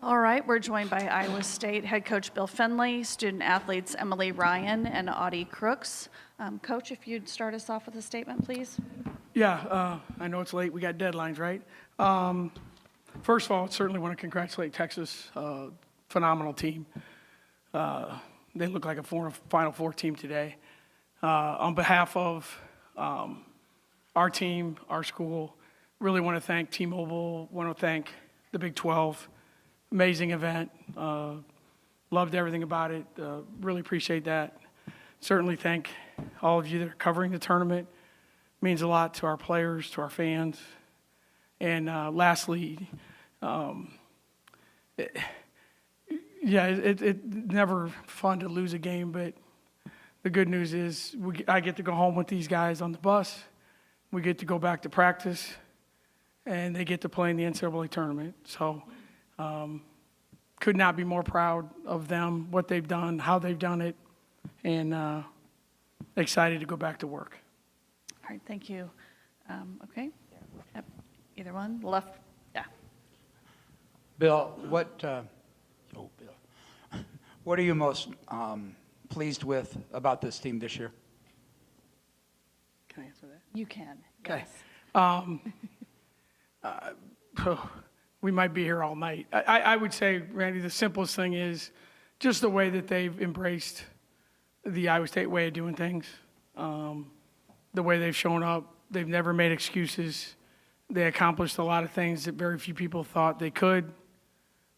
All right, we're joined by Iowa State head coach Bill Fennelly, student athletes Emily Ryan and Audi Crooks. Coach, if you'd start us off with a statement, please. Yeah, I know it's late. We got deadlines, right? First of all, I certainly want to congratulate Texas. Phenomenal team. They look like a Final Four team today. On behalf of our team, our school, really want to thank T-Mobile, want to thank the Big 12. Amazing event. Loved everything about it. Really appreciate that. Certainly thank all of you that are covering the tournament. Means a lot to our players, to our fans. And lastly, it's never fun to lose a game, but the good news is I get to go home with these guys on the bus. We get to go back to practice, and they get to play in the NCAA tournament. So could not be more proud of them, what they've done, how they've done it, and excited to go back to work. All right, thank you. Okay. Yep. Either one. Left. Yeah. Bill, what are you most pleased with about this team this year? Can I answer that? You can. Okay. Yes. We might be here all night. I would say, Randy, the simplest thing is just the way that they've embraced the Iowa State way of doing things, the way they've shown up. They've never made excuses. They accomplished a lot of things that very few people thought they could.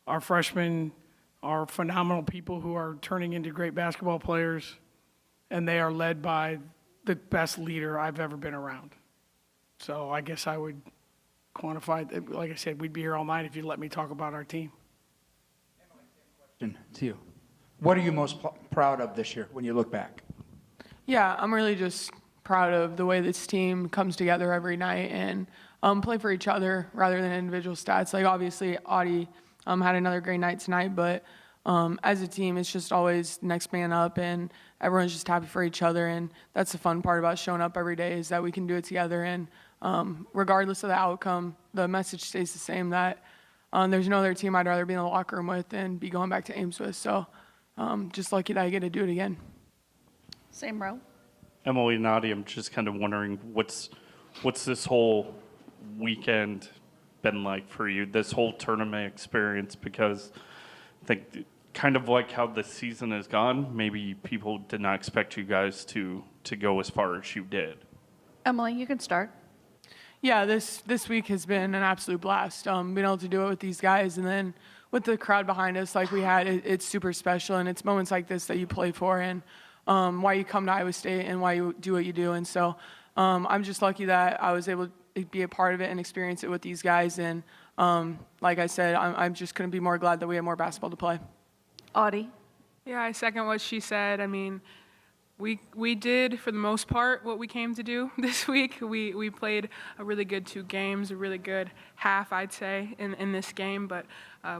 Our freshmen are phenomenal people who are turning into great basketball players, and they are led by the best leader I've ever been around. So I guess I would quantify, like I said, we'd be here all night if you let me talk about our team. To you. What are you most proud of this year when you look back? Yeah, I'm really just proud of the way this team comes together every night and play for each other rather than individual stats. Like, obviously, Audi had another great night tonight, but as a team, it's just always next man up, and everyone's just happy for each other. And that's the fun part about showing up every day, is that we can do it together. And regardless of the outcome, the message stays the same, that there's no other team I'd rather be in the locker room with than be going back to Ames with. So just lucky that I get to do it again. Same row. Emily and Audi, I'm just kind of wondering what's this whole weekend been like for you, this whole tournament experience, because I think kind of like how the season has gone, maybe people did not expect you guys to go as far as you did. Emily, you can start. Yeah, this week has been an absolute blast. Being able to do it with these guys, and then with the crowd behind us like we had, it's super special, and it's moments like this that you play for, and why you come to Iowa State and why you do what you do. And so I'm just lucky that I was able to be a part of it and experience it with these guys. And like I said, I'm just couldn't be more glad that we have more basketball to play. Audi. Yeah, I second what she said. I mean, we did, for the most part, what we came to do this week. We played a really good 2 games, a really good half, I'd say, in this game. But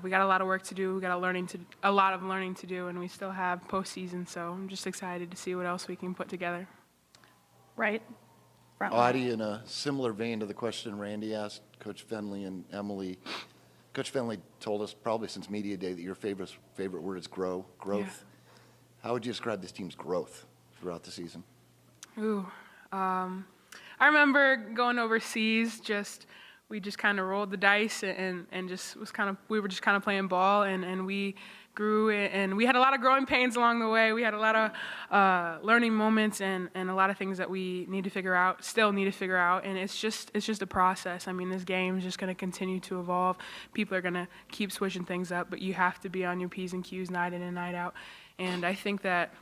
we got a lot of work to do. We got a lot of learning to do, and we still have postseason. So I'm just excited to see what else we can put together. Right. Front Audi, in a similar vein to the question Randy asked Coach Fennelly and Emily, Coach Fennelly told us probably since media day that your favorite word is growth. Yeah. How would you describe this team's growth throughout the season? I remember going overseas. We just kind of rolled the dice and we were just kind of playing ball, and we grew, and we had a lot of growing pains along the way. We had a lot of learning moments and a lot of things that we still need to figure out, and it's just a process. I mean, this game is just going to continue to evolve. People are going to keep switching things up, but you have to be on your P's and Q's night in and night out. And I think that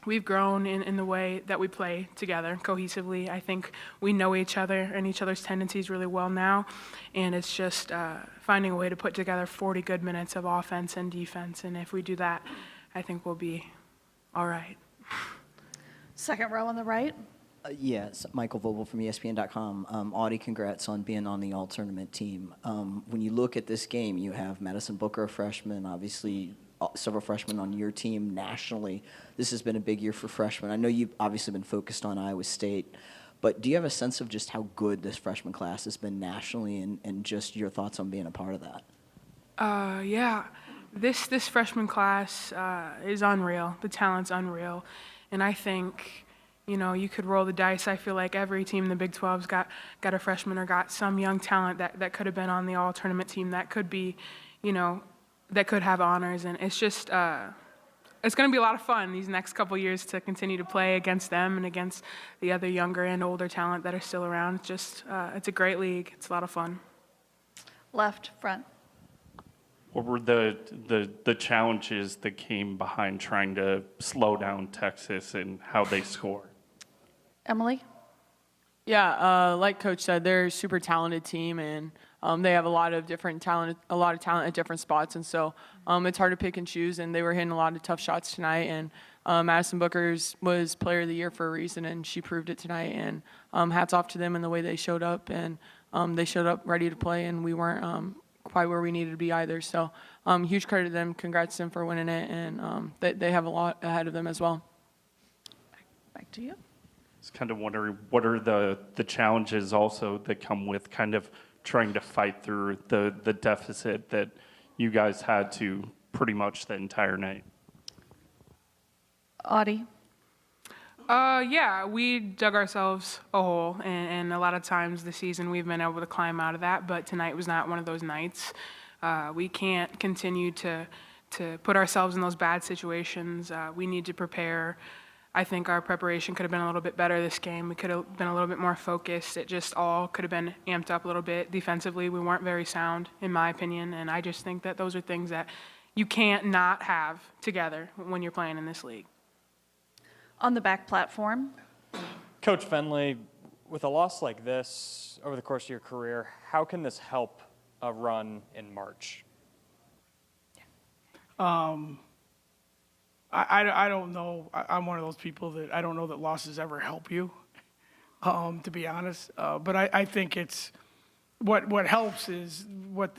we've grown in the way that we play together cohesively. I think we know each other and each other's tendencies really well now, and it's just finding a way to put together 40 good minutes of offense and defense, and if we do that, I think we'll be all right. Second row on the right. Yes, Michael Vogel from ESPN.com. Audi, congrats on being on the all-tournament team. When you look at this game, you have Madison Booker, a freshman, obviously several freshmen on your team nationally. This has been a big year for freshmen. I know you've obviously been focused on Iowa State, but do you have a sense of just how good this freshman class has been nationally, and just your thoughts on being a part of that? Yeah, this freshman class is unreal. The talent's unreal, and I think, you could roll the dice. I feel like every team in the Big 12's got a freshman or got some young talent that could have been on the all-tournament team that could be, that could have honors, and it's just it's going to be a lot of fun these next couple years to continue to play against them and against the other younger and older talent that are still around. It's just it's a great league. It's a lot of fun. Left, front. What were the challenges that came behind trying to slow down Texas and how they score? Emily? Yeah, like Coach said, they're a super talented team, and they have a lot of talent at different spots, and so it's hard to pick and choose. And they were hitting a lot of tough shots tonight. And Madison Booker's was Player of the Year for a reason, and she proved it tonight. And hats off to them and the way they showed up, and they showed up ready to play, and we weren't quite where we needed to be either. So huge credit to them. Congrats to them for winning it, and they have a lot ahead of them as well. Back to you. I was kind of wondering, what are the challenges also that come with kind of trying to fight through the deficit that you guys had to pretty much the entire night? Audi? Yeah, we dug ourselves a hole, and a lot of times this season we've been able to climb out of that, but tonight was not one of those nights. We can't continue to put ourselves in those bad situations. We need to prepare. I think our preparation could have been a little bit better this game. We could have been a little bit more focused. It just all could have been amped up a little bit. Defensively, we weren't very sound, in my opinion, and I just think that those are things that you can't not have together when you're playing in this league. On the back platform. Coach Fennelly, with a loss like this over the course of your career, how can this help a run in March? I don't know. I'm one of those people that I don't know that losses ever help you, to be honest. But I think it's what helps is what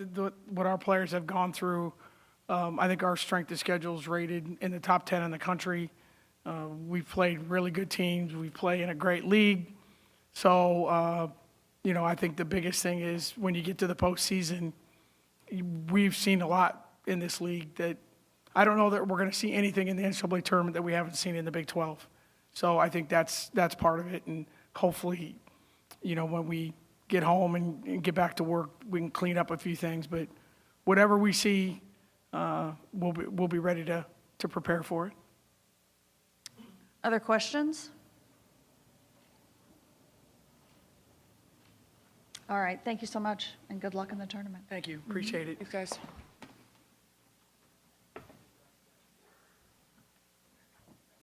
our players have gone through. I think our strength of schedule is rated in the top 10 in the country. We've played really good teams. We play in a great league. So, I think the biggest thing is when you get to the postseason, we've seen a lot in this league that I don't know that we're going to see anything in the NCAA tournament that we haven't seen in the Big 12. So I think that's part of it. And hopefully, when we get home and get back to work, we can clean up a few things. But whatever we see, we'll be ready to prepare for it. Other questions? All right. Thank you so much, and good luck in the tournament. Thank you. Appreciate it. Thanks, guys.